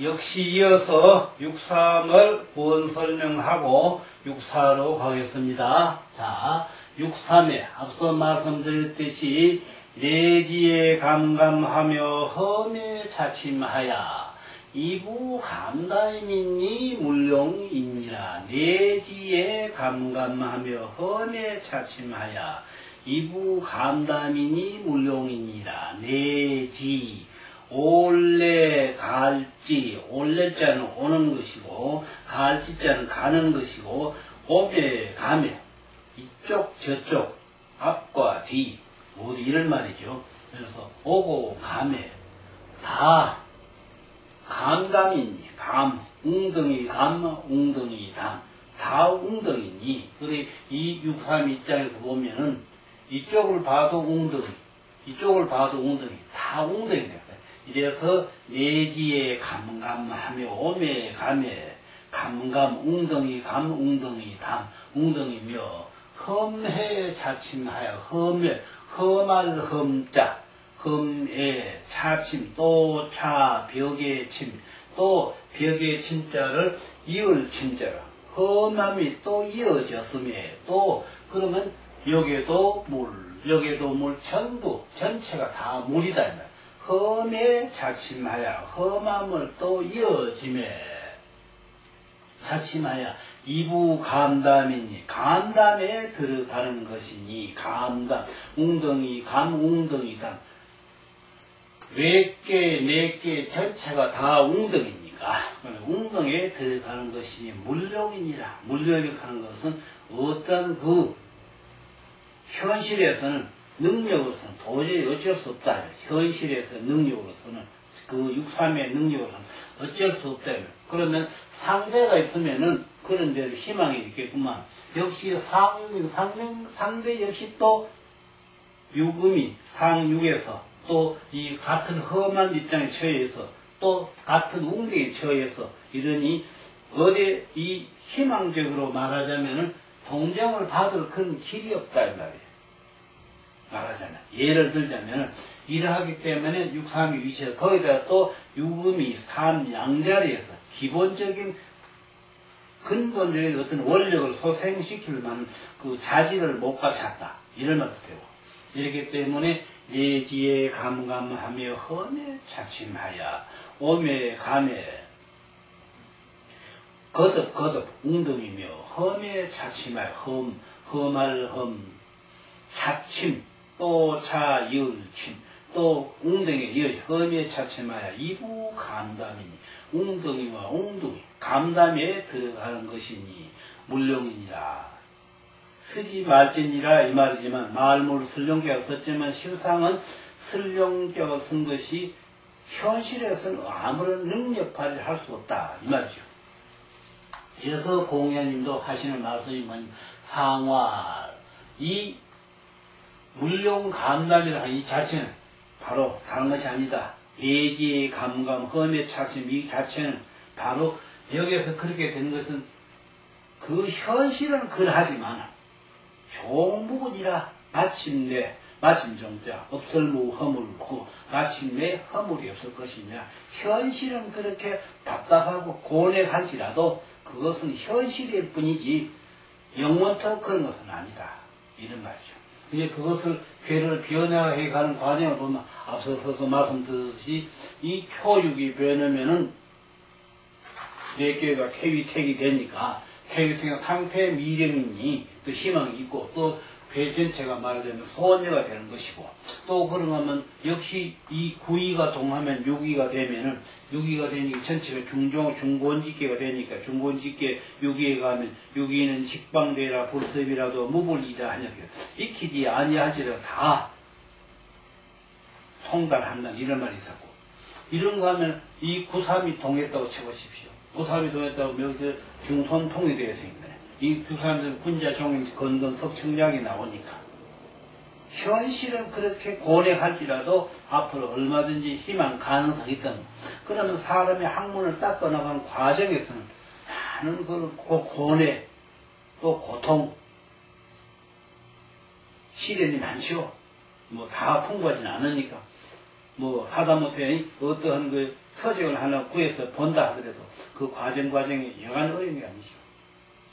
역시 이어서 육삼을 본 설명하고 육사로 가겠습니다. 자, 육삼에 앞서 말씀드렸듯이 내지에 감감하며 험에 차침하야 이부 감담이니 물용이니라. 내지에 감감하며 험에 차침하야 이부 감담이니 물용이니라. 내지 올래 갈지, 올래자는 오는 것이고 갈지자는 가는 것이고 오매 가매 이쪽 저쪽 앞과 뒤 모두 이런 말이죠. 그래서 오고 가매 다 감담이니 감 웅덩이 감 웅덩이 담 다 웅덩이니. 그래 이 육삼 입장에서 보면은 이쪽을 봐도 웅덩이 이쪽을 봐도 웅덩이 다 웅덩이다. 이래서 내지에 감감하며 오매 가매 감감 웅덩이 감 웅덩이 담 웅덩이며 험해 차침하여 험해 험할 험자 험에 차침 또 차 벽에 침 또 벽에 침자를 이을 침자라. 험함이 또 이어졌음에 또 그러면 여기에도 물 전부 전체가 다 물이다. 험에 차침하야 험함을 또 이어짐에 차침하야 이부 감담이니 감담에 들어가는 것이니 감담 웅덩이 감 웅덩이 담 네개 전체가 다 웅덩이니까 웅덩이에 들어가는 것이니 물욕이니라. 물욕이 하는 것은 어떤 그 현실에서는 능력으로서는 도저히 어쩔 수 없다. 현실에서 능력으로서는 그 육삼의 능력으로서는 어쩔 수 없다. 그러면 상대가 있으면은 그런 데로 희망이 있겠구만. 역시 상대 역시 또 육음이 상육에서 또 이 같은 험한 입장에 처해서 또 같은 웅덩이에 처해서 이러니 어디 이 희망적으로 말하자면은 동정을 받을 그런 길이 없다 이 말이에요. 말하자면 예를 들자면 이러하기 때문에 육삼이 위치해서 거기다가 또 육음이 삼 양자리에서 기본적인 근본적인 어떤 원력을 소생시킬 만한 그 자질을 못 갖췄다 이런 말도 되고 이렇기 때문에 내지에 감감하며 험에 차침하야 오매 가매 거듭 웅덩이며 험에 차침하여 험할 험 차침 또 차 이을침 또 웅덩이에 이어 험에 차침하여 이부 감담이니 웅덩이와 웅덩이 감담에 들어가는 것이니 물용이니라. 쓰지 말지니라 이 말이지만 말물 설령계가 썼지만 실상은 설령계가 쓴 것이 현실에서는 아무런 능력 발휘를 할 수 없다 이 말이죠. 그래서 공연님도 하시는 말씀이 뭐냐면 상화 이 물용 감담이라는 이 자체는 바로 다른 것이 아니다. 예지 감감 험에 차침 이 자체는 바로 여기에서 그렇게 된 것은 그 현실은 그러하지만 좋은 부분이라 마침내 마침정자 없을무 허물고 마침내 허물이 없을 것이냐. 현실은 그렇게 답답하고 고뇌할지라도 그것은 현실일 뿐이지 영원토록 그런 것은 아니다 이런 말이죠. 이제 그것을 괴를 변화해 가는 과정을 보면 앞서서 말씀드렸듯이 이 표육이 변하면은 네 개가 태위택이 되니까 태위택은 상태의 미령이니 또 희망이 있고 또 괴 전체가 말하자면 소원녀가 되는 것이고 또 그러면 역시 이 구이가 동하면 유기가 되면은 유기가 되니까 전체가 중곤직계가 되니까 중곤직계 유기에 가면 유기는 직방되라 불섭이라도 무불이다 하냐 익히지 아니하지라 다 통달한다 이런 말이 있었고 이런 거 하면 이 구삼이 동했다고 쳐보십시오. 구삼이 동했다고 여기서 중손통이 되어 있습니다. 이 두 사람들은 군자, 종인, 건건, 석청량이 나오니까 현실은 그렇게 고뇌할지라도 앞으로 얼마든지 희망, 가능성이 있다는 그러면 사람의 학문을 닦아 나가는 과정에서는 많은 그 고뇌, 또 고통, 시련이 많죠. 뭐 다 풍부하지는 않으니까 뭐 하다못해 어떠한 그 서적을 하나 구해서 본다 하더라도 그 과정이 여간 어려운 게 아니죠.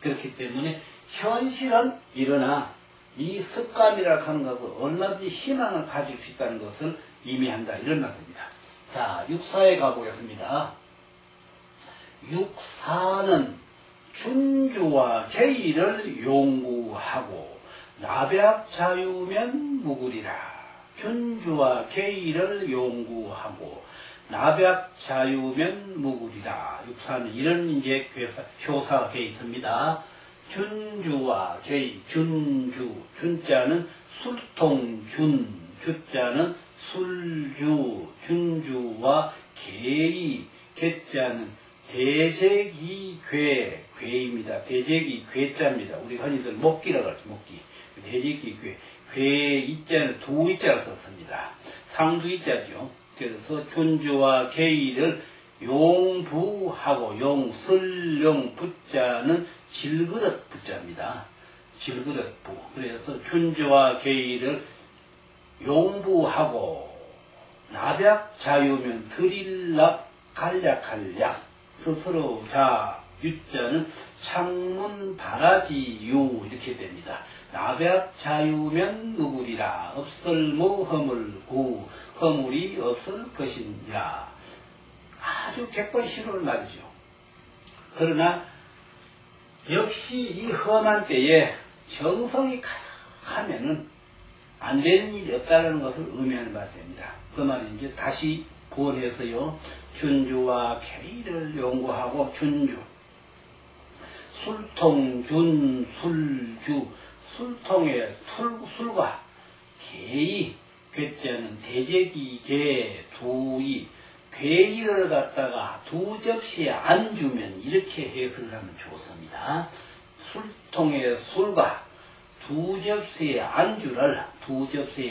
그렇기 때문에 현실은 일어나 이 습관이라 하는 것을 얼마든지 희망을 가질 수 있다는 것을 의미한다. 이런 말입니다. 자, 육사에 가보겠습니다. 육사는 춘주와 계의를 용구하고 나벽 자유면 무구리라. 춘주와 계의를 용구하고 나벽 자유면 무구리라. 육사는 이런 이제 효사가 되어 있습니다. 춘주와 계의, 준자는 술통준, 주자는 술주, 준주와 계의, 계자는 대제기괴, 괴입니다. 대제기괴자입니다. 우리 흔히들 목기라고 하죠, 목기. 대제기괴. 괴이자는 두이자를 썼습니다. 상두이자죠. 그래서 춘주와 계의를 용부하고 용슬용 부자는 질그릇 부자입니다. 질그릇 부. 그래서 춘주와 계의를 용부하고 나벽 자유면 드릴락 간략간략 스스로 자 유자는 창문 바라지 유 이렇게 됩니다. 나벽 자유면 누구리라 없을무 허물구 허물이 없을 것이니라. 아주 객관식으로 말이죠. 그러나 역시 이 험한 때에 정성이 가득하면은 안 되는 일이 없다는 것을 의미하는 바가 됩니다. 그 말은 이제 다시 번해서요. 준주와 계의를 용구하고 준주 술통준 술주 술통의 술과 계의 괴자는 대제기계 두이 괴의를 갖다가 두 접시에 안 주면 이렇게 해석을 하면 좋습니다. 술통의 술과 두 접시의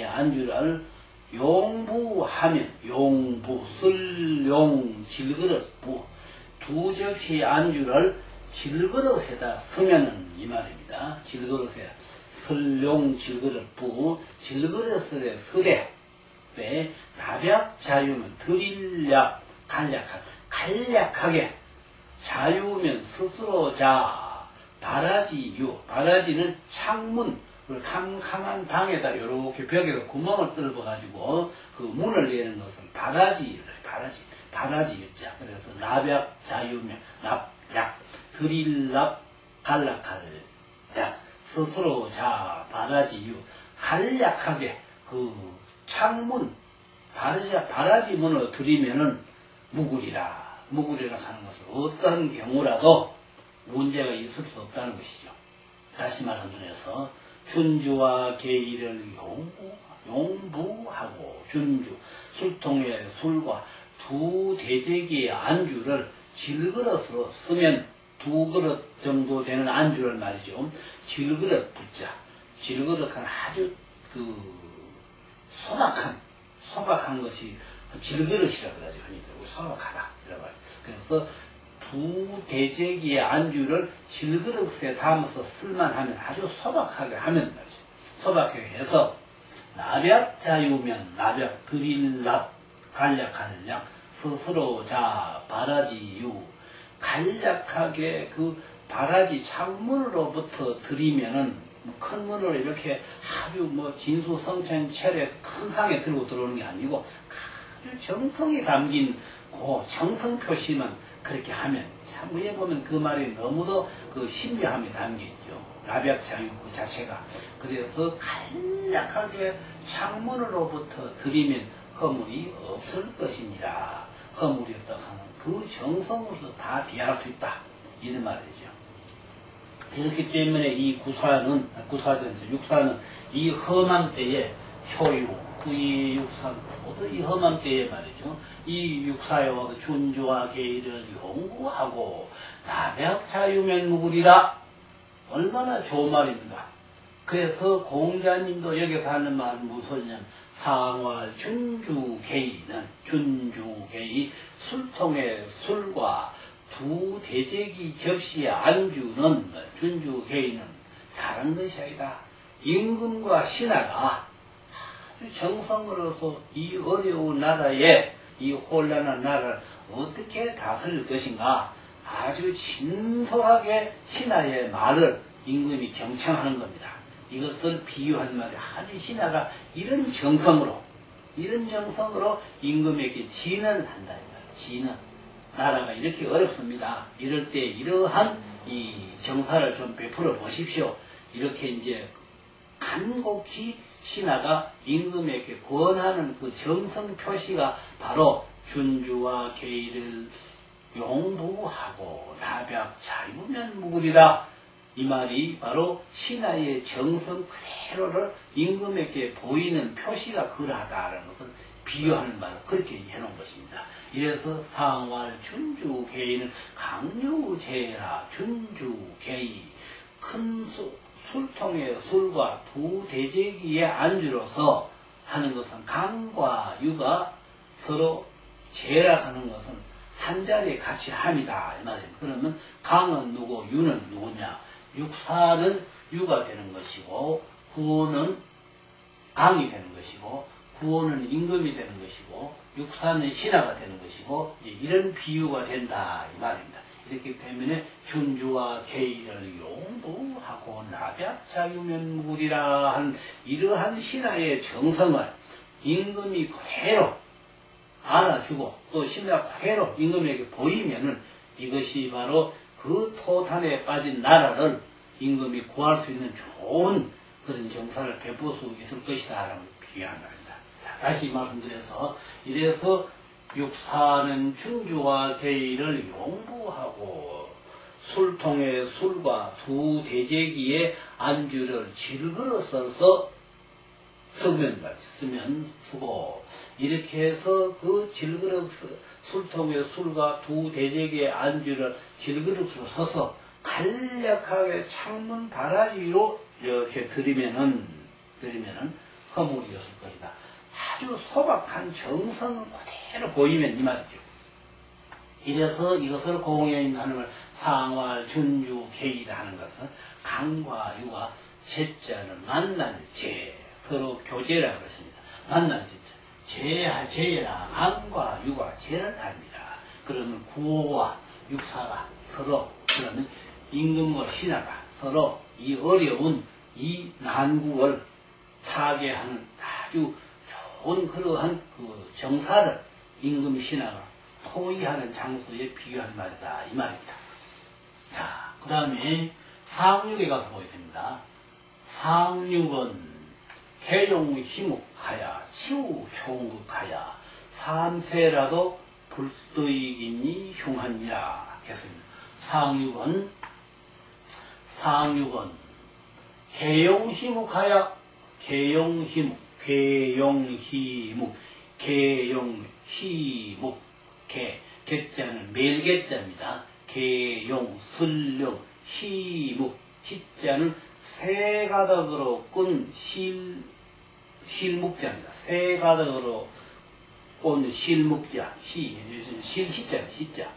안주를 용부하면 용부 쓸용 질그릇부 두 접시의 안주를 질그릇에다 쓰면은 이 말입니다. 질그릇에 쓸용 질그릇부 질그릇에 쓰되 왜 나벽 자유면 드릴약 간략하게 자유면 스스로 자 바라지유 바라지는 창문 캄캄한 방에다 이렇게 벽에다 구멍을 뚫어 가지고 그 문을 내는 것을 바라지유자. 그래서 나벽 자유면 납약 드릴랍 간략약 스스로 자 바라지유 간략하게 그 창문 바라지 문을 들이면은 무구리라 하는 것은 어떤 경우라도 문제가 있을 수 없다는 것이죠. 다시 말씀드려서 춘주와 계의를 용부하고 준주 술통의 술과 두 대제기의 안주를 질그릇으로 쓰면 두 그릇 정도 되는 안주를 말이죠. 질그릇 붙자. 질그릇은 아주 소박한 것이 질그릇이라 그러죠. 흔히들 소박하다. 그래서 두 대제기의 안주를 질그릇에 담아서 쓸만하면 아주 소박하게 하면 말이죠. 소박하게 해서 나벽 자유면 나벽 드릴랍 간략간략 스스로 자 바라지유 간략하게 그 바라지 창문으로부터 들이면은 큰 문으로 이렇게 아주 진수성찬 큰 상에 들고 들어오는 게 아니고 아주 정성이 담긴 그 정성 표시만 그렇게 하면 참 위에 보면 그 말이 너무도 그 신묘함이 담겨있죠. 나벽 자유 그 자체가. 그래서 간략하게 창문으로부터 들이면 허물이 없을 것이니라. 허물이 없다 하는 그 정성으로서 다 비할 수 있다. 이런 말이죠. 이렇기 때문에 이 육사는 이 험한 때에 효유, 이 육사 모두 이 험한 때에 말이죠. 이 육사에 와서 준주와 계의를 용구하고 나벽 자유면 무구리라. 얼마나 좋은 말입니다. 그래서 공자님도 여기서 하는 말은 무엇이냐면 상활 준주계의는 준주계의 술통의 술과 두 대제기 접시의 안주는 준주계의는 다른 것이 아니다. 임금과 신하가 아주 정성으로서 이 어려운 나라에 이 혼란한 나라를 어떻게 다스릴 것인가 아주 진솔하게 신하의 말을 임금이 경청하는 겁니다. 이것을 비유한 말이 아주 신하가 이런 정성으로 임금에게 진언한다. 진언. 나라가 이렇게 어렵습니다. 이럴 때 이러한 이 정사를 좀 베풀어 보십시오. 이렇게 이제 간곡히 신하가 임금에게 권하는 그 정성 표시가 바로 준주와 계의를 용부하고 나벽 자유면 무구리다. 이 말이 바로 신하의 정성 그대로를 임금에게 보이는 표시가 그러하다라는 것을 비유하는 말을 그렇게 해놓은 것입니다. 이래서 상활 준주 계의는 강류제라 준주 계의 큰 술통의 술과 두 대제기의 안주로서 하는 것은 강과 유가 서로 제락하는 것은 한 자리에 같이 함이다 이 말입니다. 그러면 강은 누구 유는 누구냐? 육사는 유가 되는 것이고 구호는 강이 되는 것이고 구호는 임금이 되는 것이고 육사는 신하가 되는 것이고 이런 비유가 된다 이 말입니다. 이렇기 때문에 준주와 계의를 용부하고 나벽 자유면 무구리라 한 이러한 신하의 정성을 임금이 그대로 알아주고 또 신하가 그대로 임금에게 보이면은 이것이 바로 그 토탄에 빠진 나라를 임금이 구할 수 있는 좋은 그런 정사를 베풀 수 있을 것이다 라고 비유한 겁니다. 다시 말씀드려서 이래서 육사는 준주와 계의를 용부하고 술통에 술과 두 대제기의 안주를 질그러 써서 쓰면 쓰고 이렇게 해서 그 질그릇 술통에 술과 두 대제기의 안주를 질그릇으로 써서 간략하게 창문 바라지 위로 이렇게 들이면은 허물이었을 것이다. 아주 소박한 정성은 그대로 보이면 이 말이죠. 이래서 이것을 공에 있는 하나님을 상활 준주 계의라 하는 것은 강과 유가 제자는 만날 제 서로 교제라 그랬습니다. 만날 제자 제라 강과 유가 제를 합니다. 그러면 구호와 육사가 서로 그러면 임금과 신하가 서로 이 어려운 이 난국을 타개하는 아주 좋은 그러한 그 정사를 임금 신하가 토의하는 장소에 비유한 말이다 이 말입니다. 자, 그 다음에 상륙에 가서 보겠습니다. 상륙은 해용희묵하야 치우총극하야 삼세라도 불떠이기니 흉하니라 했습니다. 상륙은 해용희묵하야 개용희묵 개자는 멜개자입니다. 개용 슬령 희묵 희자는 세 가닥으로 끈 실묵자입니다. 세 가닥으로 꼰 실묵자, 실희자,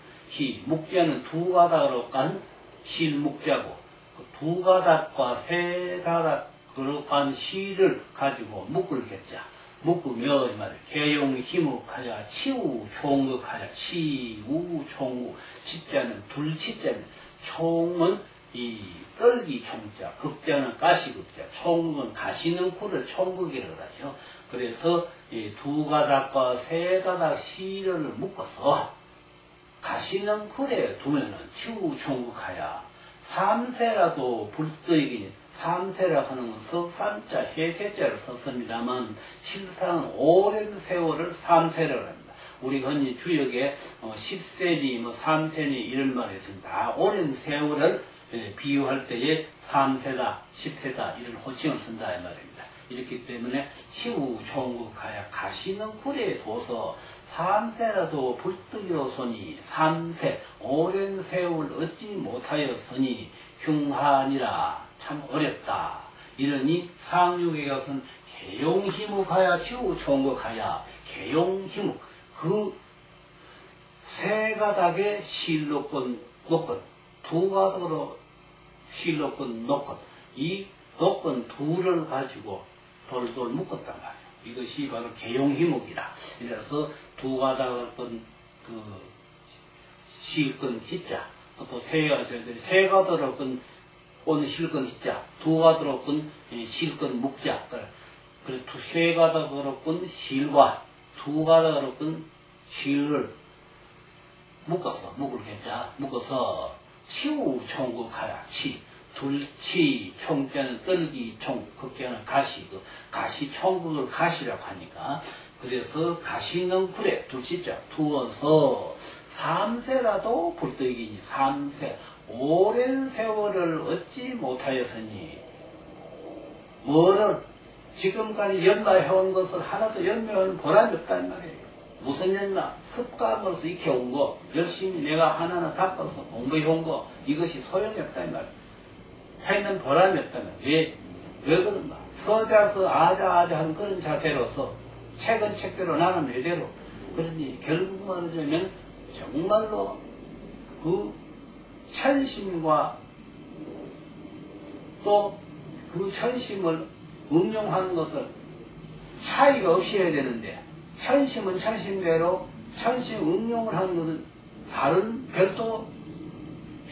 묵자는 두 가닥으로 깐 실묵자고, 그 두 가닥과 세 가닥으로 깐 실을 가지고 묶을 겠자. 묶으며, 이 말이에요. 개용 희묵하자, 치우 총극하자, 치우 총우. 치자는 둘치자입니다. 총은 이 떨기 총자, 극자는 가시극자, 총은 가시는 쿨을 총극이라고 하죠. 그래서 이 두 가닥과 세 가닥 실을 묶어서 가시는 쿨에 두면은 치우 총극하야 삼세라도 불떠이기 삼세라 하는 건 석삼자, 해세자를 썼습니다만 실상 오랜 세월을 삼세라고 합니다. 우리 흔히 주역에 10세니, 3세니 이런 말이 있습니다. 오랜 세월을 비유할 때에 3세다, 10세다 이런 호칭을 쓴다 이 말입니다. 이렇기 때문에 시우 총국하야 가시는 굴에 둬서 3세라도 불뜨기로서니 3세 오랜 세월 얻지 못하였으니 흉하니라 참 어렵다. 이러니 상륙에 가서는 개용희묵하야 시우 총국하야 개용희묵 그 세 가닥의 실로 끈 놓건 두 가닥으로 실로 끈 놓건 이 놓건 둘을 가지고 돌돌 묶었단 말이에요. 이것이 바로 개용희목이라. 이래서 두 가닥은 그 실근 희자, 또 세가 들어건 온 실근 희자, 두 가닥 건 실근 묵자. 그래 세 가닥 들어건 실과 두 가닥 들어건 실을 묶을 했자. 묶어서 치우 총극하야. 둘치 총자는 떨기 총, 극자는 가시, 가시 총극을 가시라고 하니까. 그래서 가시는 그래 둘치자 두어서 3세라도 불떡이니 3세 오랜 세월을 얻지 못하였으니 뭐를 지금까지 연마해온 것을 하나도 연마해온 보람이 없다는 말이에요. 무슨 연마? 습관으로서 익혀온 거, 열심히 내가 하나하나 닦아서 공부해온 거, 이것이 소용이 없다는 말이에요. 해는 보람이 없다는 말이에요. 왜 그런가? 서자서 아자아자 하는 그런 자세로서 책은 책대로 나는 외대로. 그러니 결국 말하자면 정말로 그 천심과 또 그 천심을 응용하는 것을 차이가 없이 해야 되는데, 천심은 천심대로 천심 응용을 하는 것은 다른 별도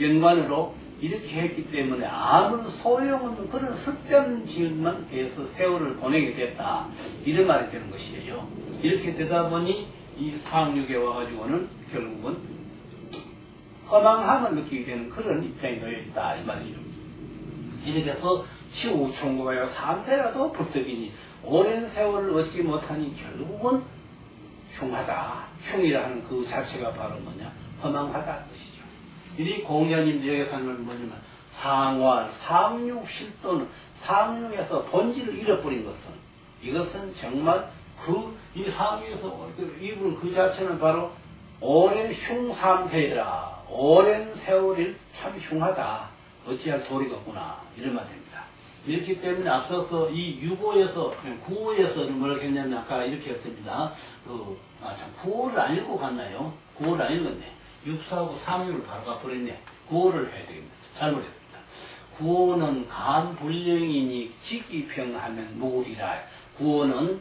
연관으로 이렇게 했기 때문에 아무런 소용없는 그런 습변질만 해서 세월을 보내게 됐다. 이런 말이 되는 것이에요. 이렇게 되다 보니 이 상륙에 와가지고는 결국은 허망함을 느끼게 되는 그런 입장에 놓여있다. 이 말이죠. 이렇게 해서 치우총고가 3세라도 불떡이니 오랜 세월을 얻지 못하니 결국은 흉하다. 흉이라 하는 그 자체가 바로 뭐냐? 허망하다 뜻이죠. 이 공자님 여기서는 뭐냐면 상활, 상륙실도는 상륙에서 본질을 잃어버린 것은 이것은 정말 이 상륙에서 이분 그 자체는 바로 오랜 흉삼세라. 오랜 세월이 참 흉하다. 어찌할 도리가 없구나. 이런 말 됩니다. 이렇기 때문에 앞서서 이 6호에서 9호에서는 뭐라고 했냐면 아까 이렇게 했습니다. 참 9호를 안 읽고 갔나요? 9호를 안 읽었네. 6사하고 3육을 바로 가버렸네. 9호를 해야 되겠습니다. 잘못했습니다. 9호는 감불령이니 직이평하면 무구리라. 9호는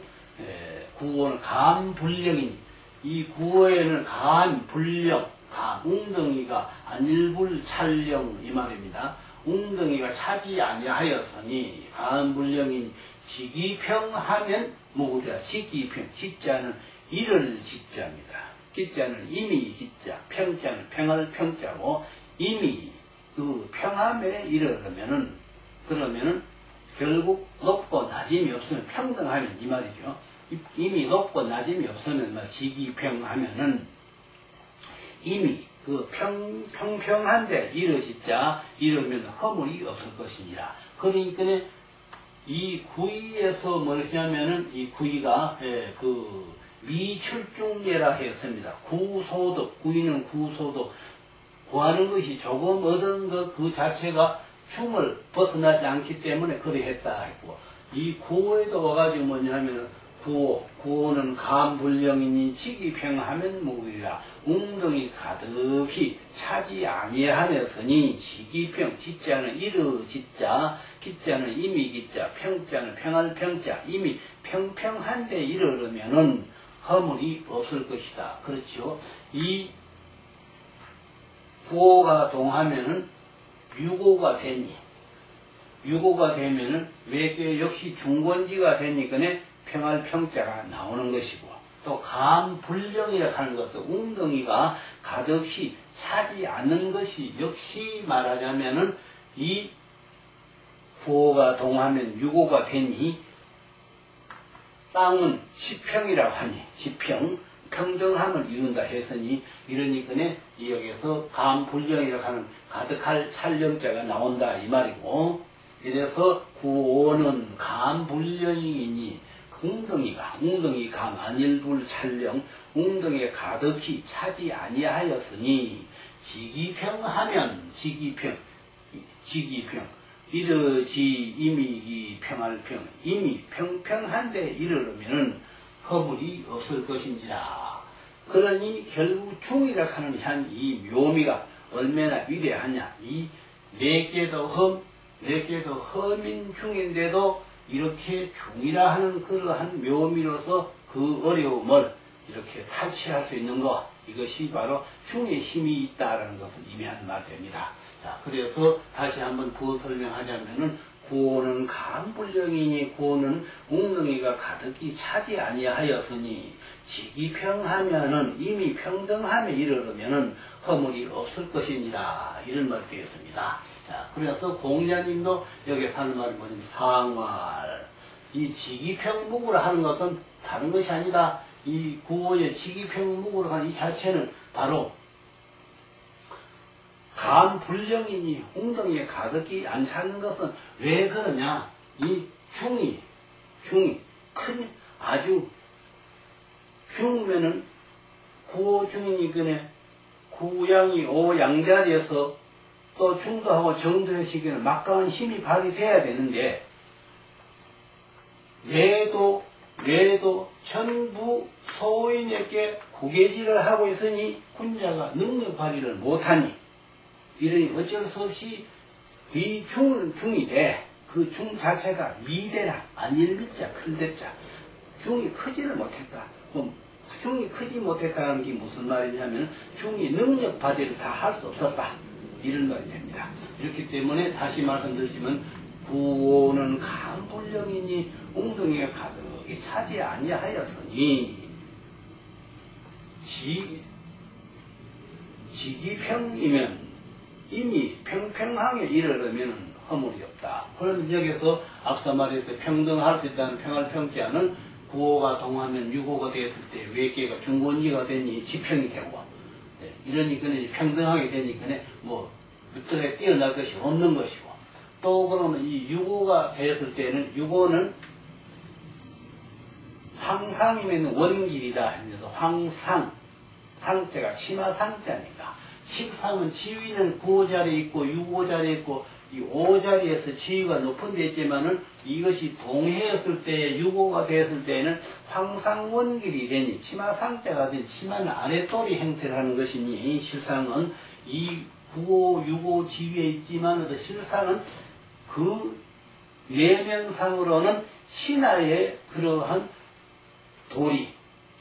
감불령이니 이 9호에는 감불령, 웅덩이가 안일불 찰령 이 말입니다. 웅덩이가 차지 아니하였으니 감불령인 직이평하면 무구리라. 직이평, 직자는 이를 직자입니다. 기자는 이미 기자, 평자는 평할 평자고, 이미 그 평함에 이르려면은, 그러면은 결국 높고 낮음이 없으면 평등하면 이 말이죠. 이미 높고 낮음이 없으면 직이평하면은 이미 그 평평한데 이르시자 이르면 허물이 없을 것이니라. 그러니까 이 구이에서 뭐냐면은 이 구이가 미출중예라 했습니다. 구소득, 구이는 구소득, 구하는 것이 조금 얻은 것 그 자체가 흉을 벗어나지 않기 때문에 그리 했다 했고, 이 구호에도 와가지고 뭐냐면 구호는 감불령이니 직이평하면 무구리라. 웅덩이 가득히 차지 아니하였으니 직이평, 직자는 이르 직자, 기자는 이미 기자, 평자는 평할 평자, 이미 평평한데 이르려면은 허물이 없을 것이다. 그렇죠. 이 구호가 동하면은 유고가 되니, 유고가 되면은 외교 역시 중권지가 되니까 평할 평자가 나오는 것이고, 또 감불령이라 하는 것은 웅덩이가 가득히 차지 않는 것이 역시 말하자면은 이 구호가 동하면 유고가 되니 땅은 지평이라고 하니, 지평, 평등함을 이룬다 했으니, 이러니까 여기에서 감불령이라고 하는 가득할 찰령자가 나온다 이 말이고, 이래서 구호는 감불령이니 웅덩이 감 안일불 찰령, 웅덩이가 가득히 차지 아니하였으니 직이평하면 직이평 이르지 이미기 평할 평, 이미 평평한데 이르려면은 허물이 없을 것이니라. 그러니 결국 중이라 하는 한 이 묘미가 얼마나 위대하냐. 이 네 개도 험인 중인데도 이렇게 중이라 하는 그러한 묘미로서 그 어려움을 이렇게 탈취할 수 있는 것, 이것이 바로 중의 힘이 있다라는 것을 의미하는 말입니다. 자, 그래서 다시 한번 부어 설명하자면은 구호는 간불령이니 구호는 웅덩이가 가득히 차지 아니하였으니 지기평하면은 이미 평등함에 이르르면은 허물이 없을 것이니라, 이런 말이 되었습니다. 자, 그래서 공자님도 여기서 하는 말이 뭐냐면 상활, 이 지기평묵으로 하는 것은 다른 것이 아니다. 이 구호의 지기평묵으로 하는 이 자체는 바로 간불령이니 웅덩이에 가득히 안 차는 것은 왜 그러냐? 이 중이 큰 아주 중면은 구호 중이니 그네 구양이 오양자리에서 또 중도하고 정도의 시기는 막강한 힘이 발휘돼야 되는데 뇌도 전부 소인에게 구개질을 하고 있으니 군자가 능력 발휘를 못하니 이러니 어쩔 수 없이 이 중이 돼. 그 중 자체가 미대라, 안일미자, 클대자. 중이 크지를 못했다. 그럼 중이 크지 못했다는 게 무슨 말이냐면 중이 능력 발휘를 다 할 수 없었다. 이런 말이 됩니다. 이렇기 때문에 다시 말씀드리지만 구호는 간불령이니 웅덩이가 가득히 차지 아니하였으니 지기평이면 이미 평평하게 이르려면 허물이 없다. 그런 여기서 앞서 말했듯 평등할 수 있다는 평을 평기하는 구호가 동하면 유호가 되었을 때 외계가 중본지가 되니 지평이 되고, 네, 이러니까 평등하게 되니까 뭐 어떻게 뛰어날 것이 없는 것이고, 또 그러면 이 유호가 되었을 때는 유호는 황상이면 원길이다 하면서 황상, 상자가 치마상자니까 식상은 지위는 구호자리에 있고 유호자리에 있고 이 오자리에서 지위가 높은 데 있지만은 이것이 동해였을 때 유호가 되었을 때는 황상원길이 되니 치마상자가 된 치마는 아랫돌이 행세를 하는 것이니 실상은 이 구호 유호 지위에 있지만 실상은 그 내면상으로는 신하의 그러한 도리,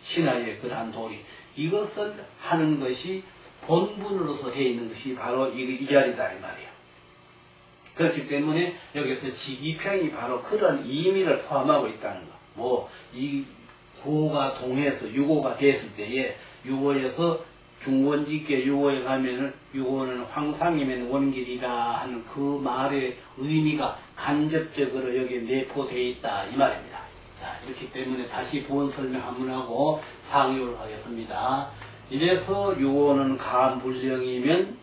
신하의 그러한 도리, 이것을 하는 것이 본분으로서 되어 있는 것이 바로 이 자리다 이 말이에요. 그렇기 때문에 여기서 지기평이 바로 그런 의미를 포함하고 있다는 거. 뭐 이 구호가 동해에서 유호가 됐을 때에 유호에서 중원직계 유호에 가면은 유호는 황상이면 원길이다 하는 그 말의 의미가 간접적으로 여기에 내포되어 있다 이 말입니다. 자, 이렇기 때문에 다시 부원 설명 한번 하고 상유를 하겠습니다. 이래서 유호는 간불령이면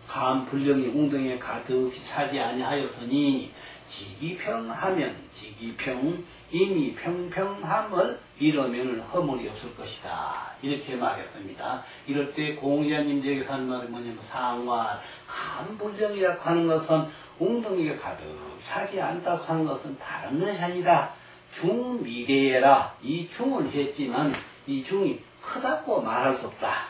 간불령이 웅덩이에 가득히 차지 아니하였으니 지기평하면 지기평 이미 평평함을 이루면 허물이 없을 것이다. 이렇게 말했습니다. 이럴 때 공자님 여기서 하는 말이 뭐냐면 상활, 간불령이라고 하는 것은 웅덩이가 가득 차지 않다고 하는 것은 다른 것이 아니다. 중미대라. 이 중을 했지만 이 중이 크다고 말할 수 없다.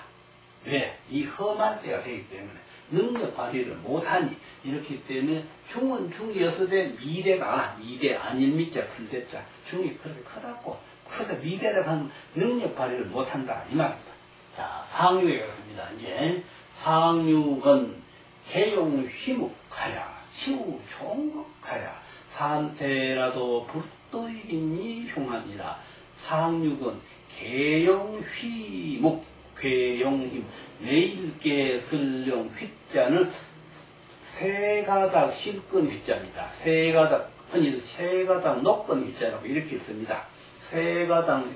왜? 이 험한 때가 되기 때문에 능력 발휘를 못하니 이렇기 때문에 중은 중이었을 미대가 미대 아닐 미자 클대자 중이 그렇게 크다고 크다 미대라고 하면 능력 발휘를 못한다 이 말입니다. 자, 상륙에 가겠습니다. 이제 상륙은 개용 휘묵하야 치우 총극하야 산세라도 불도이니 흉하니라. 상륙은 개용 휘묵 괴용힘 내일께 설령 휘자는 세가닥 실근 휘자입니다. 세가닥 흔히 세가닥 녹근 휘자라고 이렇게 있습니다. 세가닥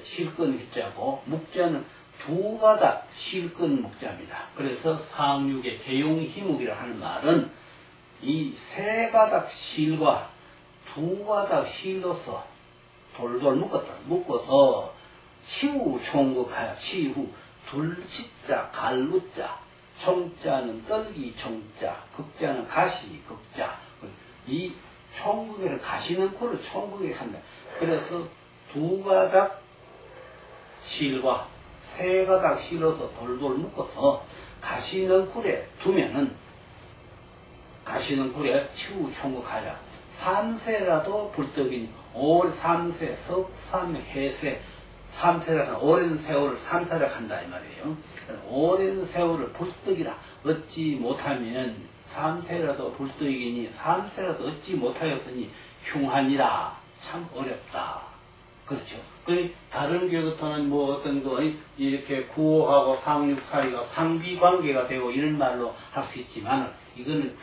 실근 휘자고 묵자는 두 가닥 실근 묵자입니다. 그래서 상륙의 개용희묵이라 하는 말은 이 세 가닥 실과 두 가닥 실로서 돌돌 묶어서 치우 총극하여 치우 둘치자 갈루자 총자는 떨기 총자 극자는 가시 극자 이 총극에는 가시는 코를 총극에 한다. 그래서 두 가닥 실과 세 가닥 실어서 돌돌 묶어서 가시는 굴에 두면은 가시는 굴에 치우 총극하여 3세라도 불떡이니 3세 석삼해세 3세라는 오랜 세월을 3세라 한다 이 말이에요. 오랜 세월을 불떡이라 얻지 못하면 3세라도 불떡이니 3세라도 얻지 못하였으니 흉하니라 참 어렵다. 그렇죠. 다른 교부터는 뭐 어떤 거 이렇게 구호하고 상육 사이가 상비관계가 되고 이런 말로 할 수 있지만 이거는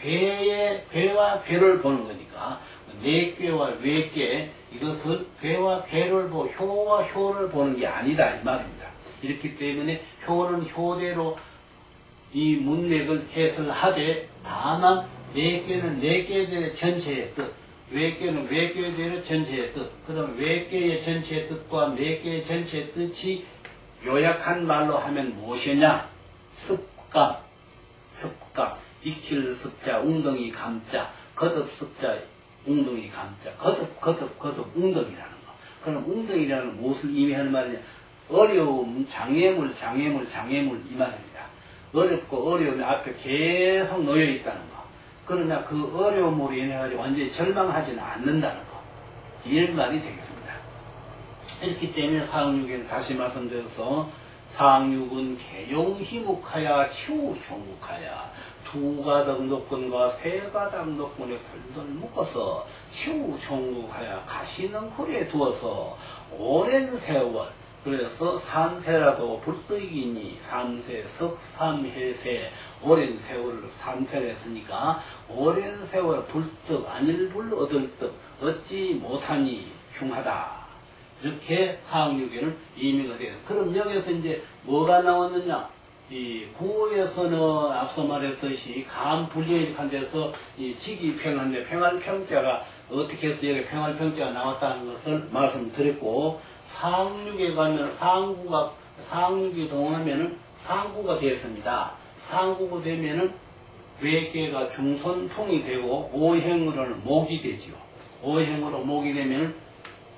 괴와 괴를 보는 거니까 내괴와 외괴 이것은 괴와 괴를 보고 효와 효를 보는 게 아니다 이 말입니다. 이렇기 때문에 효는 효대로 이 문맥을 해설하되 다만 내괴는 내괴의 전체의 뜻 외계는 외계대로 전체의 뜻, 그럼 외계의 전체의 뜻과 내계의 전체의 뜻이 요약한 말로 하면 무엇이냐? 습감, 익힐 습자, 웅덩이 감자, 거듭 습자, 웅덩이 감자, 거듭 웅덩이라는 거. 그럼 웅덩이라는 무엇을 의미하는 말이냐? 어려움, 장애물 이 말입니다. 어렵고 어려움이 앞에 계속 놓여 있다는 거. 그러나 그 어려움으로 인해 가지고 완전히 절망하지는 않는다는 거. 이런 말이 되겠습니다. 이렇기 때문에 사항육에는 다시 말씀드려서 사항육은 개용희묵하야 치우종묵하야 두 가닥 녹근과 세 가닥 녹근에 덜덜 묶어서 치우종묵하야 가시는 굴에 두어서 오랜 세월 그래서 3세라도 불떡이니 3세 석삼해세 오랜 세월을 3세를 했으니까 오랜 세월 불떡 안일불 얻을 떡 얻지 못하니 흉하다. 이렇게 사항육에는 의미가 돼요. 그럼 여기서 이제 뭐가 나왔느냐? 이 구호에서는 앞서 말했듯이 감불리한 데서 이 직이평한데 평할평자가 어떻게 해서 여기 평할평자가 나왔다는 것을 말씀드렸고 상육에 가면 상육이 동하면은 상구가 되었습니다. 상구가 되면은 외계가 중선풍이 되고 오행으로는 목이 되지요. 오행으로 목이 되면은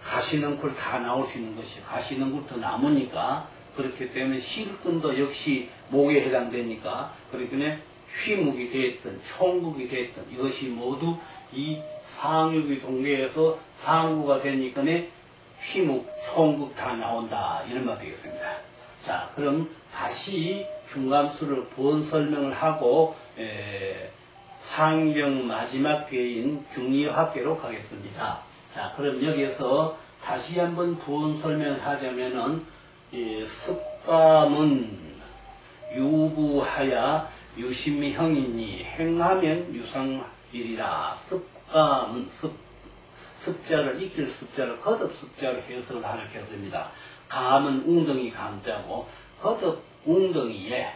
가시능굴 다 나올 수 있는 것이 가시능굴도 남으니까 그렇기 때문에 실근도 역시 목에 해당되니까 그러니까 휘묵이 되었든 총국이 되었든 이것이 모두 이 상육이 동계에서 상구가 되니까 휘묵, 총국 다 나온다 이런 말 되겠습니다. 자, 그럼 다시 중감수를 본 설명을 하고 상경 마지막 괴인 중이합계로 가겠습니다. 자, 그럼 여기에서 다시 한번 부원 설명을 하자면은 습감은 유부하야 유심형이니 행하면 유상일이라. 습감은 습자를 익힐 습자를 거듭 습자로 해석을 하겠습니다. 감은 웅덩이 감자고 거듭 웅덩이에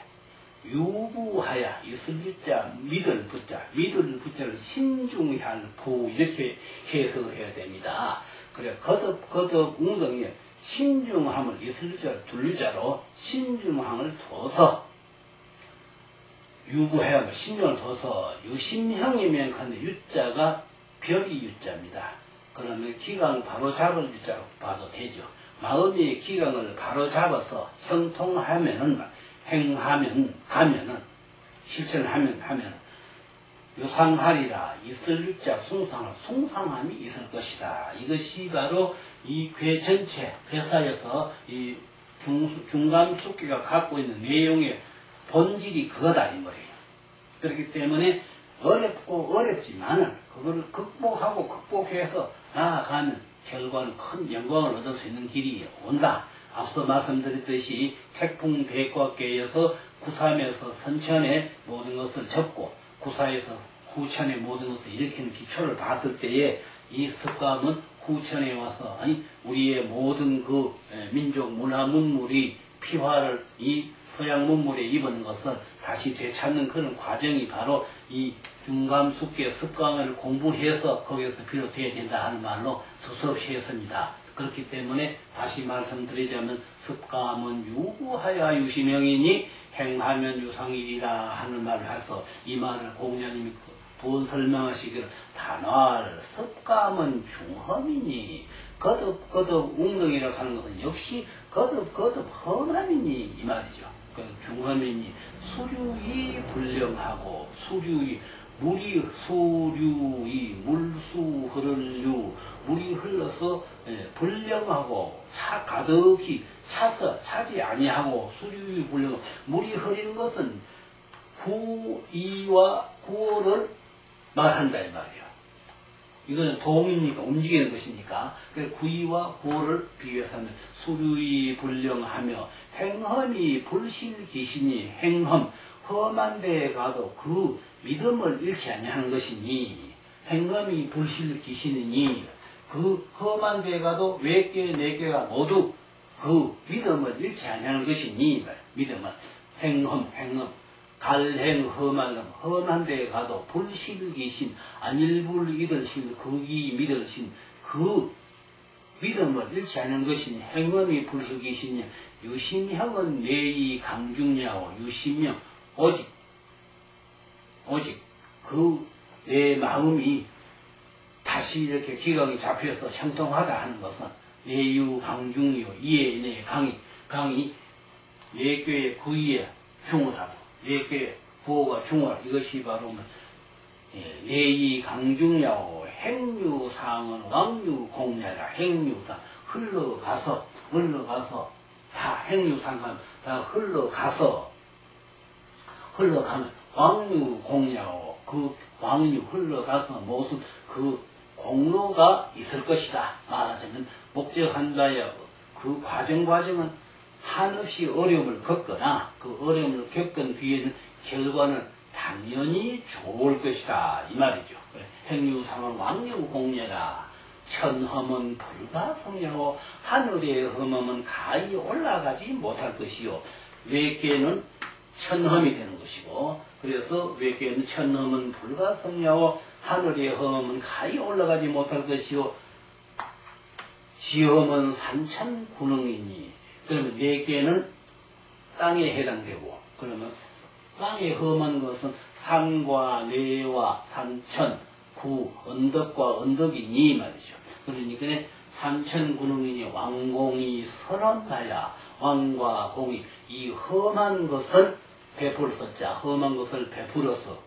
유부하야 있을 유자 믿을 부자를 신중할 부 이렇게 해석을 해야 됩니다. 그래 거듭 웅덩이에 신중함을 있을 유자를 둘 유자로 신중함을 둬서 유부해야 신중을 둬서 유심형이면 근데 유자가 별이 유자입니다. 그러면 기강을 바로 잡을 유자로 봐도 되죠. 마음의 기강을 바로 잡아서 형통하면은 가면은 실천하면 유상하리라. 있을 유자 숭상함이 있을 것이다. 이것이 바로 이 괴 전체 회사에서 이 중감숙기가 갖고 있는 내용의 본질이 그거다 이 말이에요. 그렇기 때문에 어렵지만은 그거를 극복해서 나아가면 결과는 큰 영광을 얻을 수 있는 길이 온다. 앞서 말씀드렸듯이 태풍 대과계에서 구삼에서 선천의 모든 것을 접고 구사에서 후천의 모든 것을 일으키는 기초를 봤을 때에 이 습감은 후천에 와서 우리의 모든 그 민족 문화 문물이 피화를 이 서양 문물에 입은 것을 다시 되찾는 그런 과정이 바로 이 중감숙계 습감을 공부해서 거기에서 비롯되어야 된다 하는 말로 두서없이 했습니다. 그렇기 때문에 다시 말씀드리자면 습감은 유구하야 유심형이니 행하면 유상일이라 하는 말을 해서 이 말을 공자님이 본 설명하시기를 단활 습감은 중험이니 거듭 웅덩이라고 하는 것은 역시 거듭 험함이니 이 말이죠. 중험이니 수류이 불령하고 수류이 물이 수류이 물수 흐를 유 물이 흘러서 불량하고 차 가득히 차서 차지 아니하고 수류이 불량 물이 흐리는 것은 구이와 구어를 말한다 이 말이에요. 이거는 동이니까 움직이는 것이니까 그래서 구이와 구어를 비교해서 하면 수류이 불량하며 행험이 불실귀신이 행험 험한 데에 가도 그 믿음을 잃지 아니하는 것이니 행험이 불실귀신이니 그 험한 데에 가도 외계 내계가 모두 그 믿음을 잃지 아니하는 것이니 믿음은 행험 갈행 험한 데에 가도 불실귀신 안일불 이들신 극이 믿을신 그 믿음을 잃지 않은 것이니 행험이 불실귀신이 유심형은 내이 강중야오 유심형 오직 그 내 마음이 다시 이렇게 기강이 잡혀서 형통하다 하는 것은 내유 강중이요 이에 내 강이 내교의 구이에 중을하고 내교의 구호가 중을 이것이 바로 내이 강중야오 행유상은 왕유공야라 행유상 흘러가서 다 행유상은 다 흘러가면 왕유공야오 그 왕유 흘러가서 무슨 그 공로가 있을 것이다. 말하자면 목적한다야 그 과정은 한없이 어려움을 겪거나 그 어려움을 겪은 뒤에는 결과는 당연히 좋을 것이다. 이 말이죠. 행유상은 왕유공예라. 천험은 불가성야오 하늘의 험함은 가히 올라가지 못할 것이요. 외계는 천험이 되는 것이고 그래서 외계는 천험은 불가성야오 하늘의 험함은 가히 올라가지 못할 것이요. 지험은 산천군흥이니 그러면 외계는 땅에 해당되고 그러면 땅에 험한 것은 산과 내와 산천 구 언덕과 언덕이니 말이죠. 그러니까 산천군흥이니 왕공이 선언하야 왕과 공이 이 험한 것을 베풀었자 험한 것을 베풀어서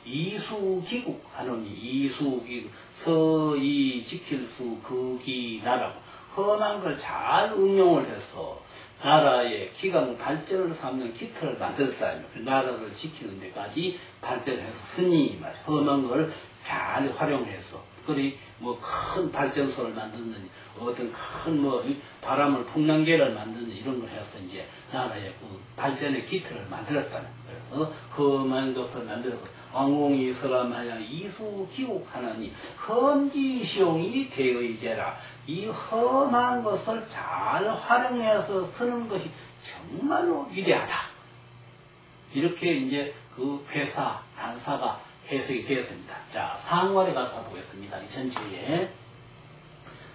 이수기국 하느니 이수기국 서이 지킬 수 극이 나라고 험한 걸 잘 응용을 해서 나라의 기강 발전을 삼는 기틀을 만들었다. 그 나라를 지키는 데까지 발전해서 스니 말 험한 걸 잘 활용해서 그리 뭐 큰 발전소를 만드는 어떤 큰 뭐 바람을 풍랑계를 만드는 이런 걸 해서 이제 나라의 그 발전의 기틀을 만들었다. 그래서 험한 것을 만들어서 왕공이 설함하여 이수기국 하나니 험지시용이 대의제라. 이 험한 것을 잘 활용해서 쓰는 것이 정말로 위대하다. 이렇게 이제 그 회사, 단사가 해석이 되었습니다. 자, 상활에 가서 보겠습니다. 이 전체에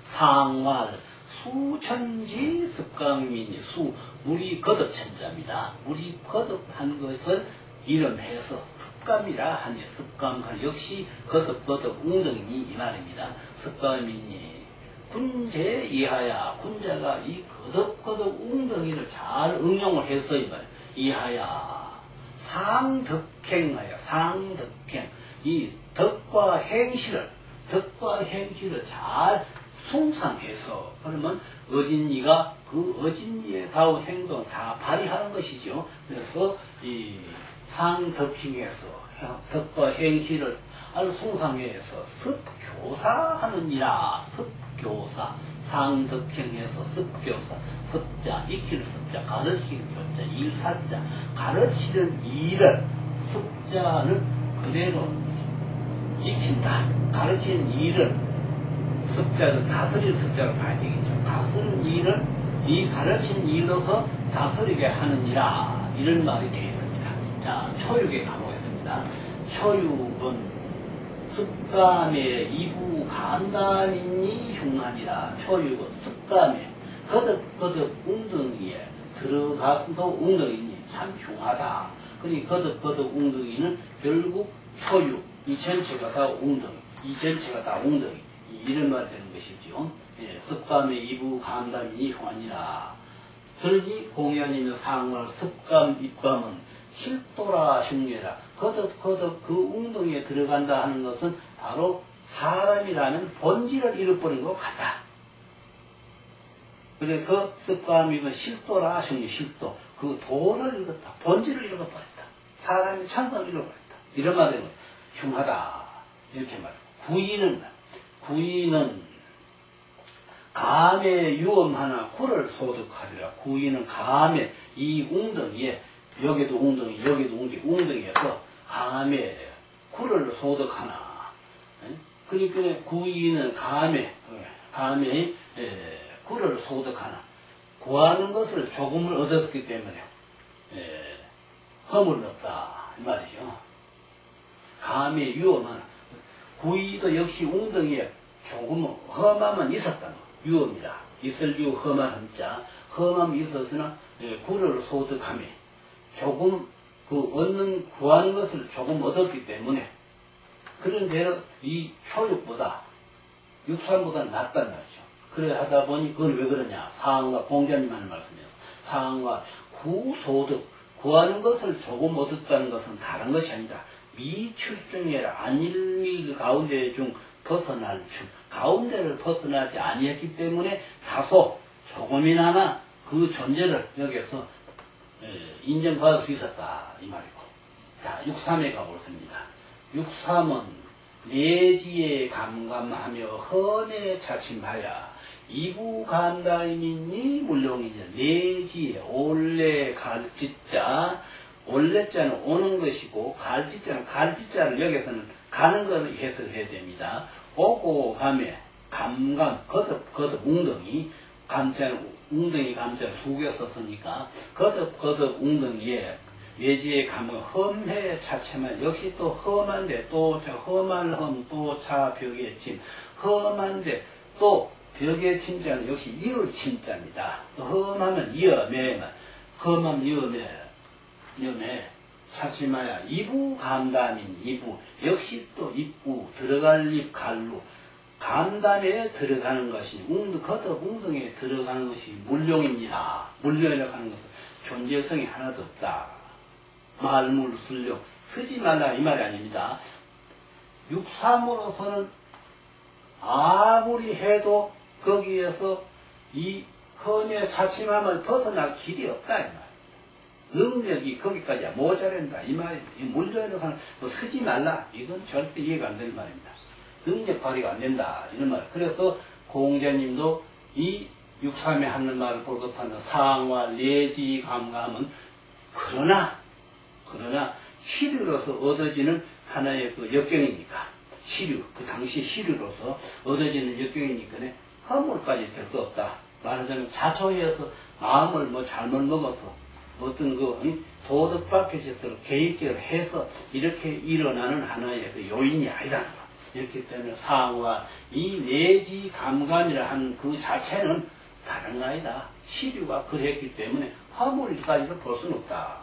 상활 수천지 습강민이 수 물이 거듭천자입니다. 물이 거듭한 것을 이름해서 습감이라 하니 습감할 역시 거듭 웅덩이니 이 말입니다. 습감이니 군제 이하야 군자가 이 거듭 웅덩이를 잘 응용을 해서 이 말 이하야 상덕행하여 상덕행 이 덕과 행실을 잘 숭상해서 그러면 어진이가 그 어진이의 다운 행동을 다 발휘하는 것이죠. 그래서 이 상덕행해서 덕과 행실을 숭상해서 습교사하느니라. 습교사 상덕행해서 습교사 습자 익힐 습자 가르치는 교자 일사자 가르치는 일을 습자는 그대로 익힌다. 가르치는 일을 습자는 다스릴 습자로 봐야 되겠죠. 다스리는 일을 이 가르치는 일로서 다스리게 하느니라. 이런 말이 되어 있습니다. 자, 초육에 가보겠습니다. 초육은 습감의 이부 간담이니 흉하니라. 초육은 습감에 거듭 웅덩이에 들어가서도 웅덩이니 참 흉하다. 그러니 거듭 웅덩이는 결국 초육 이 전체가 다 웅덩이 이 전체가 다 웅덩이 이런 말 되는 것이죠. 예, 습감의 이부 간담이니 흉하니라. 그러니 공연이며 상월 습감 입밤은 실도라 흉내라. 거듭 그 웅덩이에 들어간다 하는 것은 바로 사람이라는 본질을 잃어버린 것 같다. 그래서 습감이면 실도라 흉내, 실도. 그 도를 잃었다. 본질을 잃어버렸다. 사람의 찬성을 잃어버렸다. 이런 말은 흉하다. 이렇게 말해요. 구이는 감에 유엄하나 구를 소득하리라. 구이는 감에 이 웅덩이에 여기도 웅덩이에서 감에 구를 소득하나. 그러니까 구이는 감에 구를 소득하나. 구하는 것을 조금을 얻었기 때문에 허물은 없다 이 말이죠. 감에 유엄하나. 구이도 역시 웅덩이에 조금 험함은 있었다. 유엄이라. 있을 유 험한 험자. 험함이 있었으나 구를 소득함에 조금 구하는 것을 조금 얻었기 때문에 그런 대로 이 효육보다 육산보다 낫단 말이죠. 그래 하다 보니 그건 왜 그러냐. 상황과 공자님 하는 말씀이에요. 상황과 구소득 구하는 것을 조금 얻었다는 것은 다른 것이 아니다. 미출중이라 안일밀 가운데 중 벗어날 중 가운데를 벗어나지 아니했기 때문에 다소 조금이나마 그 존재를 여기서 인정받을 수 있었다 이 말이고. 자, 6.3에 가보겠습니다. 6.3은 내지에 감감하며 험에 차침하야 이부감다임이니 물론이냐. 내지에 올래 갈짓자 올래자는 오는 것이고 갈짓자는 갈짓자를 여기서는 가는 것을 해석해야 됩니다. 오고 감에 감감 거듭 웅덩이 감자는 웅덩이 감자를 두개 썼으니까 거듭 웅덩이에 예지의 감은 험해 차체만 역시 또 험한데 또 험할 험 또 차 벽에 침 험한데 또 벽에 침자는 역시 이을 침자입니다. 험하면 이어매만 험하면 이어매 차치마야 이부 감담인 이부 역시 또 입구 들어갈 입 갈루 감담에 들어가는 것이 거듭 웅덩이에 들어가는 것이 물룡입니다. 물룡이라고 하는 것은 존재성이 하나도 없다. 말물술룡 쓰지 말라 이 말이 아닙니다. 6.3으로서는 아무리 해도 거기에서 이 험의 차침함을 벗어날 길이 없다 이 말. 능력이 거기까지 모자란다 이 말입니다. 이 물려는 하는 쓰지 말라 이건 절대 이해가 안 되는 말입니다. 능력 발휘가 안 된다 이런 말. 그래서 공자님도 이 6.3에 하는 말을 볼 것하는 상화 내지 감감은 그러나 시류로서 얻어지는 하나의 그 역경이니까 시류 그 당시 시류로서 얻어지는 역경이니까 허물까지 될 거 없다. 말하자면 자초해서 마음을 잘못 먹어서 어떤 도덕 밖의 짓을 계획적으로 해서 이렇게 일어나는 하나의 그 요인이 아니라는 것. 이렇기 때문에 상화 이 내지 감감이라 하는 그 자체는 다른 거 아니다. 시류가 그랬기 때문에 허물까지를 볼 수는 없다.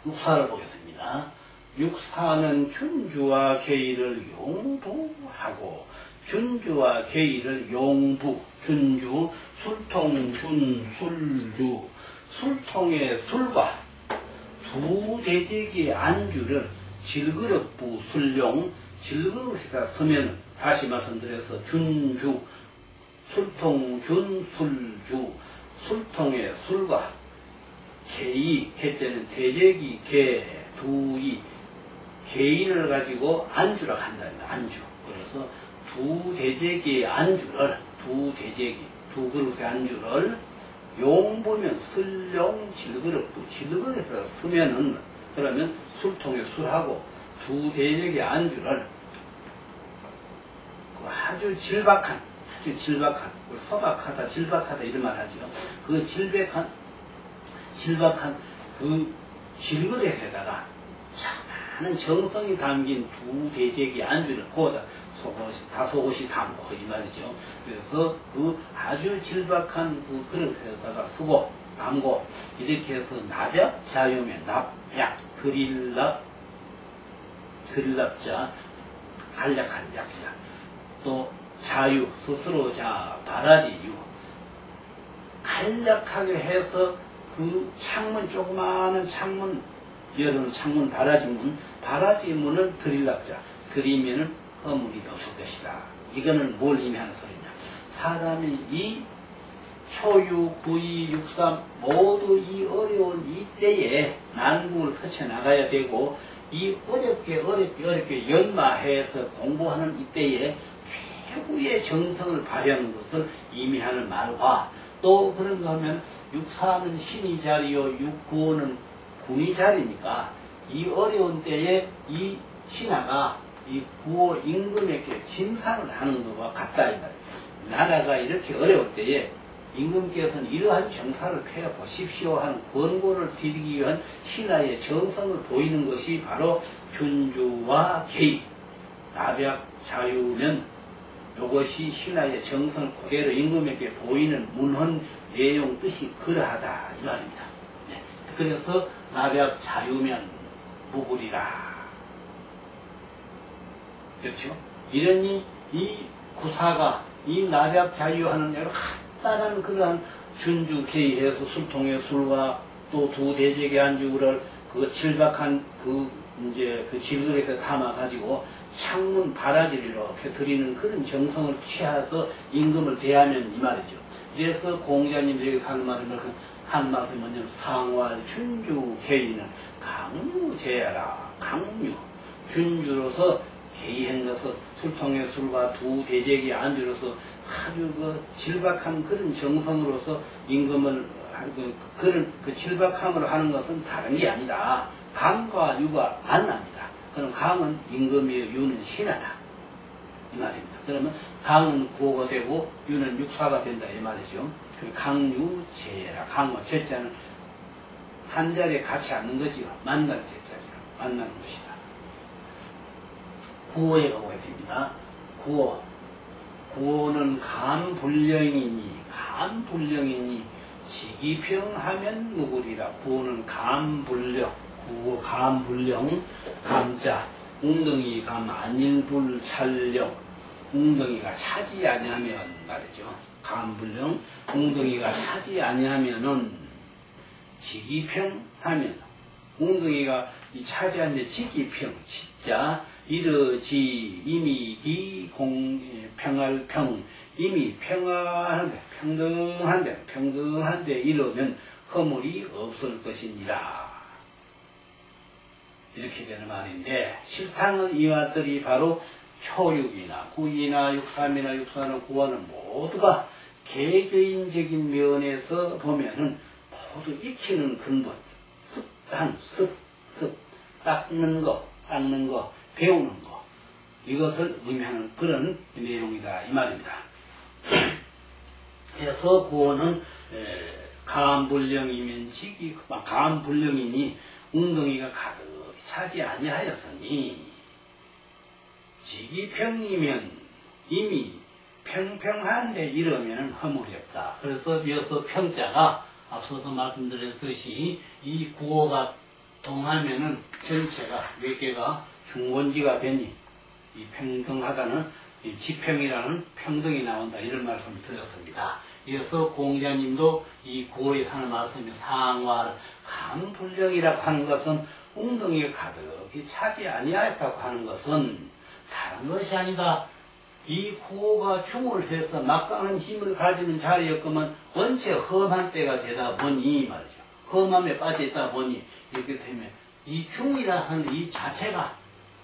육사를 보겠습니다. 육사는 준주와 계의를 용부하고 준주와 계의를 용부 준주 술통 준술주 술통의 술과 두 대제기의 안주를 질그릇부 술룡 질그릇에다 쓰면 다시 말씀드려서 준주 술통 준술주 술통의 술과 계의 개자는 대제기 개 두이 계의를 가지고 안주라고 한다는 안주. 그래서 두 대제기의 안주를 두 그릇의 안주를 용보면 술룡 질그릇도 질그릇에서 쓰면은 그러면 술통에 술하고 두 대제기의 안주를 아주 질박한 우리 소박하다 질박하다 이런 말 하죠. 그 질박한 그 질그릇에다가 많은 정성이 담긴 두 대제기 안주를 거기다 속옷이 담고 이 말이죠. 그래서 그 아주 질박한 그 그릇에다가 쓰고 담고 이렇게 해서 납약 자유면 납약 드릴납자 간략한 약자 또 자유 스스로 바라지유 간략하게 해서 그 그 창문, 조그마한 창문, 여름 창문, 바라지 문을 들이랍자. 들이면은 허물이 없을 것이다. 이거는 뭘 의미하는 소리냐. 사람이 이 효유, 구이, 육삼 모두 이 어려운 이때에 난국을 펼쳐나가야 되고, 이 어렵게 연마해서 공부하는 이때에 최고의 정성을 발휘하는 것을 의미하는 말과, 또 그런가 하면 육사는 신이 자리요 육구는 군이 자리니까 이 어려운 때에 이 신하가 이 구호 임금에게 진상을 하는 것과 같다 이 말이에요. 나라가 이렇게 어려울 때에 임금께서는 이러한 정사를 펴 보십시오 하는 권고를 드리기 위한 신하의 정성을 보이는 것이 바로 준주와 계의, 나벽 자유면 이것이 신하의 정성을 그대로 임금에게 보이는 문헌 내용 뜻이 그러하다 이 말입니다. 네. 그래서 나벽 자유면 무구리라. 그렇죠? 이러니 이 구사가 이 나벽 자유하는 여러 간단한 그러한 준주 계의해서 술통의 술과 또 두 대제의 안주를 그 칠박한 그 이제 그 질그릇에 담아 가지고 창문 바라지를 이렇게 드리는 그런 정성을 취해서 임금을 대하면 이 말이죠. 그래서 공자님들에게 하는 말이 뭐냐면 상활 준주 계의는 강유제야라. 강유 준주로서 계의행해서 술통의 술과 두 대제의 안주로서 아주 그 질박한 그런 정성으로서 임금을 그런 그 질박함으로 하는 것은 다른 게 아니다. 강과 유가 안 납니다. 그럼 강은 임금이요 유는 신하다 이 말입니다. 그러면 강은 구호가 되고 유는 육사가 된다 이 말이죠. 강유제라. 강과 제자는 한 자리에 같이 앉는 거지요. 만날 제자리로 만나는 것이다. 구호에 가보겠습니다. 구호는 감불령이니 지기평하면 누구리라. 구호는 감불령. 구호 감불령. 감자 웅덩이 감 안일불 찰령. 웅덩이가 차지 아니하면 말이죠. 감불령. 웅덩이가 차지 아니하면은 지기평하면 웅덩이가 이 차지한데 지기평 진짜 이르지 이미기 평할평 이미 평안한데 평등한데 이르면 허물이 없을 것이니라. 이렇게 되는 말인데 실상은 이와들이 바로 효육이나 구이나 육삼이나 육사나 구화는 모두가 개개인적인 면에서 보면은 모두 익히는 근본, 습, 닦는 거, 배우는 거, 이것을 의미하는 그런 내용이다 이 말입니다. 그래서 구호는 감불령이면 감불령이니 웅덩이가 가득 차지 아니하였으니 지기평이면 이미 평평한데 이러면 허물이 없다. 그래서 이어서 평자가 앞서서 말씀드렸듯이 이 구호가 동하면은 전체가 몇 개가 중본지가 되니 이 평등하다는 이 지평이라는 평등이 나온다 이런 말씀을 드렸습니다. 이어서 공자님도 이 구호에 하는 말씀이 상활 강불령이라고 하는 것은 웅덩이가 가득히 차지 아니하였다고 하는 것은 다른 것이 아니다. 이 구호가 중을 해서 막강한 힘을 가지는 자리였구만 원체 험한 때가 되다 보니 말이죠. 험함에 빠져있다 보니 이렇게 되면 이 중이라 하는 이 자체가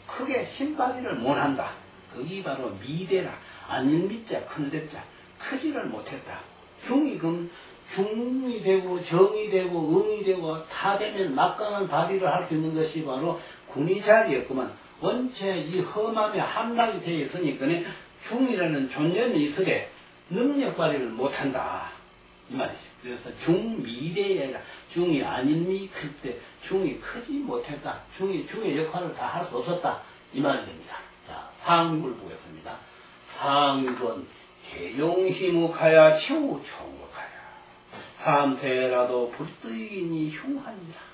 크게 힘발휘를 못한다. 그게 바로 미대라. 아닌 미자 큰 대자 크지를 못했다. 중이 그럼 중이 되고 정이 되고 응이 되고 다 되면 막강한 발휘를 할 수 있는 것이 바로 군이 자리였구만. 원체 이 험함에 함락이 되어 있으니까 중이라는 존재는 있으되 능력 발휘를 못한다 이 말이죠. 그래서 중미대가 아니라 중이 아닌 미 클 때 중이 크지 못했다. 중의 역할을 다 할 수 없었다 이 말이 됩니다. 자, 상육을 보겠습니다. 상육은 개용희묵하야 치우총국하야 삼세라도 불뜨이니 흉하니라.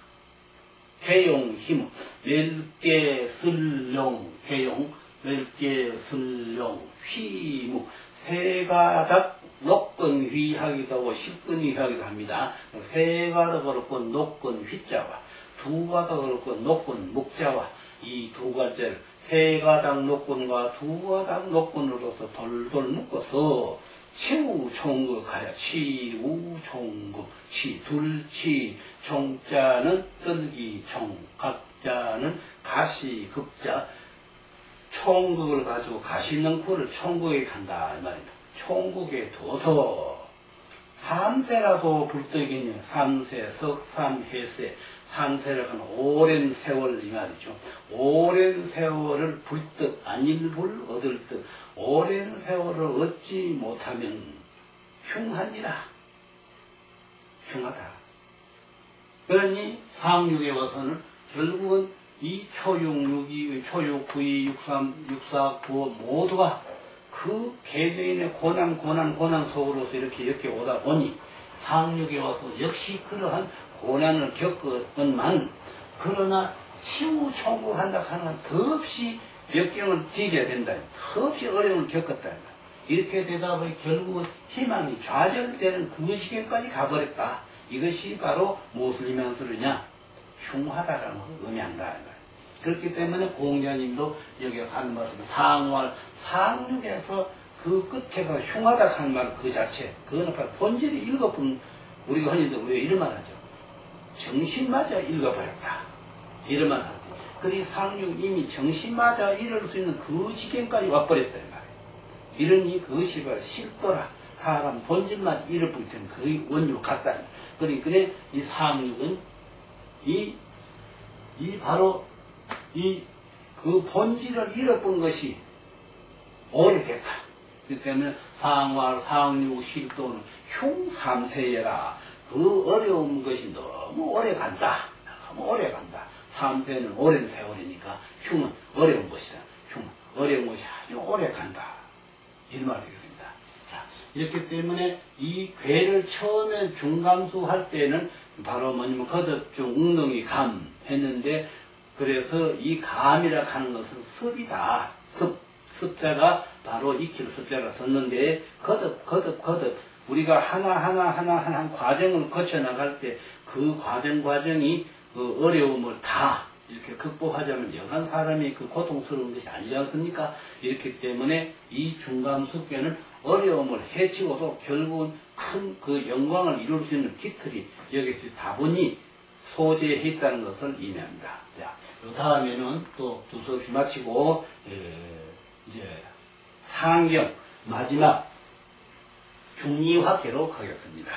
개용희묵 멸계 슬룡 개용 멸계 슬룡 휘묵 세가닥 녹건휘하기도 하고 십근휘하기도 합니다. 세가닥으로 건 녹건 휘자와 두가닥으로 건 녹건 묵자와 이 두 갈자를 세가닥 녹건과 두가닥 녹건으로서 돌돌 묶어서 치우총극하여 치우총극 치 둘치 총자는 떨기총 각자는 가시극자 총극을 가지고 가시 있는 구를 총극에 간다 이 말입니다. 총극에 둬서 삼세라도 불떡이니 삼세 석삼해세 삼세를 하는 오랜 세월 이 말이죠. 오랜 세월을 불떡 안일불 얻을 듯 오랜 세월을 얻지 못하면 흉하니라. 흉하다. 그러니 상육에 와서는 결국은 이 초육, 육이, 초육, 구이, 육삼, 육사, 구오 모두가 그 개개인의 고난 속으로서 이렇게 오다 보니 상육에 와서 역시 그러한 고난을 겪었건만 그러나 치우총구한다 하는 더없이 역경을 디뎌야 된다. 더없이 어려움을 겪었다. 이렇게 되다 보니 결국은 희망이 좌절되는 그 시기까지 가버렸다. 이것이 바로 무엇을 의미하느냐? 흉하다라는 것을 의미한다. 그렇기 때문에 공자님도 여기서 하는 말씀은 상활, 상륙에서 그 끝에가 흉하다 하는 말 그 자체, 그거는 바로 본질이 읽어본 우리가 흔히들 왜 이런 말 하죠? 정신마저 읽어버렸다. 이런 말 하지. 그리 상륙 이미 정신마저 이룰 수 있는 그 지경까지 와버렸다. 이 말이에요. 이러니 그것이 바로 실도라. 사람 본질만 잃어버릴 때는 그 원리와 같다. 그러니까 이 상륙은 바로 그 본질을 잃어본 것이 오래됐다. 그렇기 때문에 상활, 상륙, 실도는 흉삼세여라. 그 어려운 것이 너무 오래 간다. 너무 오래 간다. 삼세는 오랜 세월이니까 흉은 어려운 것이다. 흉은 어려운 것이 아주 오래 간다. 이런 말이 되겠습니다. 자, 이렇기 때문에 이 괴를 처음에 중감수 할 때는 바로 뭐냐면 거듭중 웅덩이 감 했는데 그래서 이 감이라 하는 것은 습이다. 습자가 바로 익힐 습자가 썼는데 거듭 우리가 하나 과정을 거쳐 나갈 때 그 과정이 그 어려움을 다 이렇게 극복하자면 영한 사람이 그 고통스러운 것이 아니지 않습니까? 이렇기 때문에 이 중감수계는 어려움을 해치고도 결국은 큰 그 영광을 이룰 수 있는 깃털이 여기서 다분히 소재해 있다는 것을 의미합니다. 자, 그 다음에는 또 두서없이 마치고 이제 상경 마지막 중리화계로 가겠습니다.